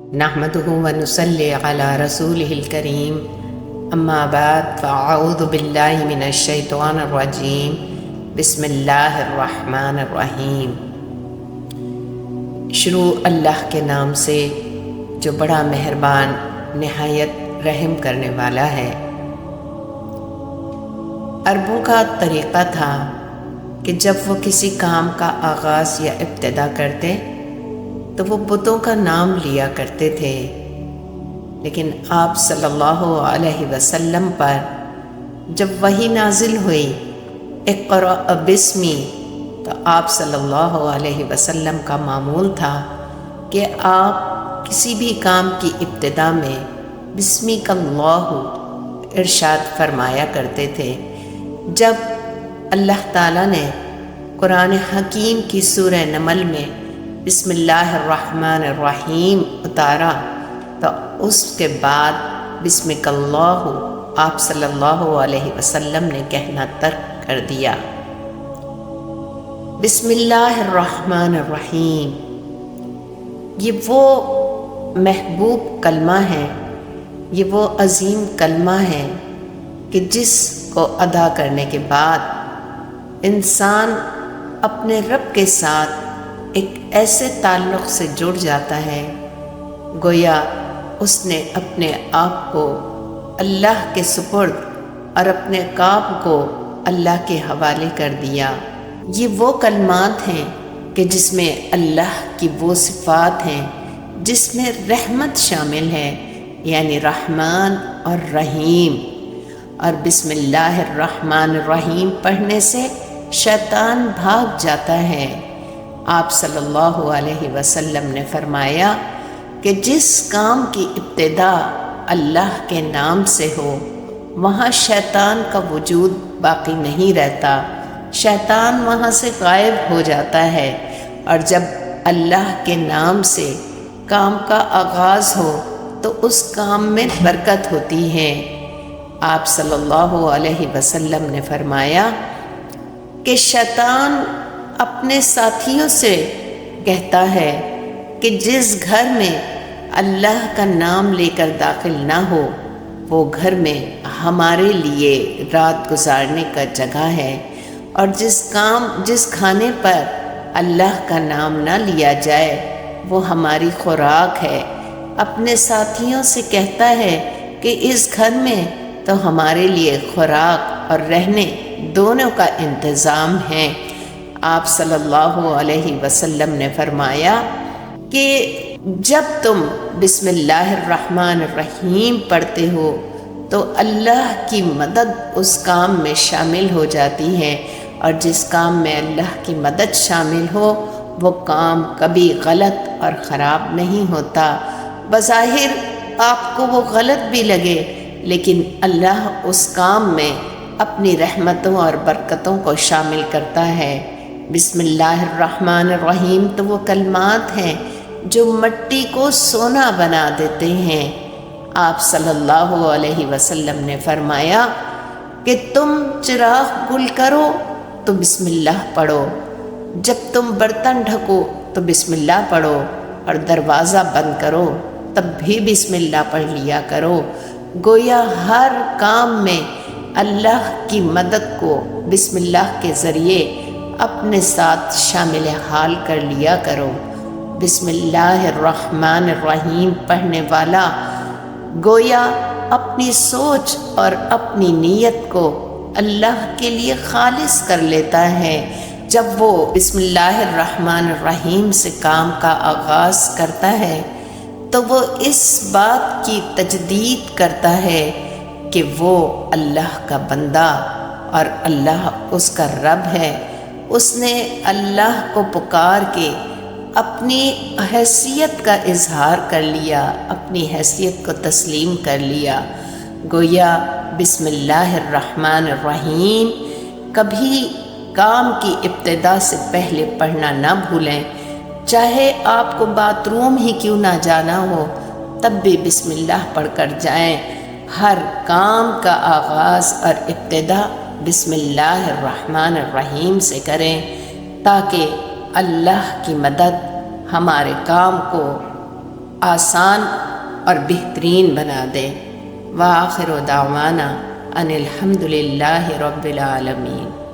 نحمده ونصلی علی رسولہ الکریم، اما بعد فاعوذ باللہ من الشیطان الرجیم، بسم اللہ الرحمن الرحیم۔ شروع اللہ کے نام سے جو بڑا مہربان نہایت رحم کرنے والا ہے۔ عربوں کا طریقہ تھا کہ جب وہ کسی کام کا آغاز یا ابتدا کرتے تو وہ بتوں کا نام لیا کرتے تھے، لیکن آپ صلی اللہ علیہ وسلم پر جب وحی نازل ہوئی اقرأ بسمی، تو آپ صلی اللہ علیہ وسلم کا معمول تھا کہ آپ کسی بھی کام کی ابتدا میں بسمک اللہ ارشاد فرمایا کرتے تھے۔ جب اللہ تعالیٰ نے قرآن حکیم کی سورہ نمل میں بسم اللہ الرحمن الرحیم اتارا تو اس کے بعد بسمک اللہ آپ صلی اللہ علیہ وسلم نے کہنا ترک کر دیا۔ بسم اللہ الرحمن الرحیم، یہ وہ محبوب کلمہ ہے، یہ وہ عظیم کلمہ ہے کہ جس کو ادا کرنے کے بعد انسان اپنے رب کے ساتھ ایک ایسے تعلق سے جڑ جاتا ہے گویا اس نے اپنے آپ کو اللہ کے سپرد اور اپنے کام کو اللہ کے حوالے کر دیا۔ یہ وہ کلمات ہیں کہ جس میں اللہ کی وہ صفات ہیں جس میں رحمت شامل ہے، یعنی رحمان اور رحیم۔ اور بسم اللہ الرحمن الرحیم پڑھنے سے شیطان بھاگ جاتا ہے۔ آپ صلی اللہ علیہ وسلم نے فرمایا کہ جس کام کی ابتدا اللہ کے نام سے ہو وہاں شیطان کا وجود باقی نہیں رہتا، شیطان وہاں سے غائب ہو جاتا ہے، اور جب اللہ کے نام سے کام کا آغاز ہو تو اس کام میں برکت ہوتی ہے۔ آپ صلی اللہ علیہ وسلم نے فرمایا کہ شیطان اپنے ساتھیوں سے کہتا ہے کہ جس گھر میں اللہ کا نام لے کر داخل نہ ہو وہ گھر میں ہمارے لیے رات گزارنے کا جگہ ہے، اور جس کھانے پر اللہ کا نام نہ لیا جائے وہ ہماری خوراک ہے۔ اپنے ساتھیوں سے کہتا ہے کہ اس گھر میں تو ہمارے لیے خوراک اور رہنے دونوں کا انتظام ہے۔ آپ صلی اللہ علیہ وسلم نے فرمایا کہ جب تم بسم اللہ الرحمن الرحیم پڑھتے ہو تو اللہ کی مدد اس کام میں شامل ہو جاتی ہے، اور جس کام میں اللہ کی مدد شامل ہو وہ کام کبھی غلط اور خراب نہیں ہوتا۔ بظاہر آپ کو وہ غلط بھی لگے لیکن اللہ اس کام میں اپنی رحمتوں اور برکتوں کو شامل کرتا ہے۔ بسم اللہ الرحمن الرحیم تو وہ کلمات ہیں جو مٹی کو سونا بنا دیتے ہیں۔ آپ صلی اللہ علیہ وسلم نے فرمایا کہ تم چراغ گل کرو تو بسم اللہ پڑھو، جب تم برتن ڈھکو تو بسم اللہ پڑھو، اور دروازہ بند کرو تب بھی بسم اللہ پڑھ لیا کرو۔ گویا ہر کام میں اللہ کی مدد کو بسم اللہ کے ذریعے اپنے ساتھ شامل حال کر لیا کرو۔ بسم اللہ الرحمن الرحیم پڑھنے والا گویا اپنی سوچ اور اپنی نیت کو اللہ کے لیے خالص کر لیتا ہے۔ جب وہ بسم اللہ الرحمن الرحیم سے کام کا آغاز کرتا ہے تو وہ اس بات کی تجدید کرتا ہے کہ وہ اللہ کا بندہ اور اللہ اس کا رب ہے۔ اس نے اللہ کو پکار کے اپنی حیثیت کا اظہار کر لیا، اپنی حیثیت کو تسلیم کر لیا۔ گویا بسم اللہ الرحمن الرحیم کبھی کام کی ابتدا سے پہلے پڑھنا نہ بھولیں، چاہے آپ کو باتھ روم ہی کیوں نہ جانا ہو تب بھی بسم اللہ پڑھ کر جائیں۔ ہر کام کا آغاز اور ابتدا بسم اللہ الرحمن الرحیم سے کریں تاکہ اللہ کی مدد ہمارے کام کو آسان اور بہترین بنا دے۔ وآخر دعوانا ان الحمد للہ رب العالمین۔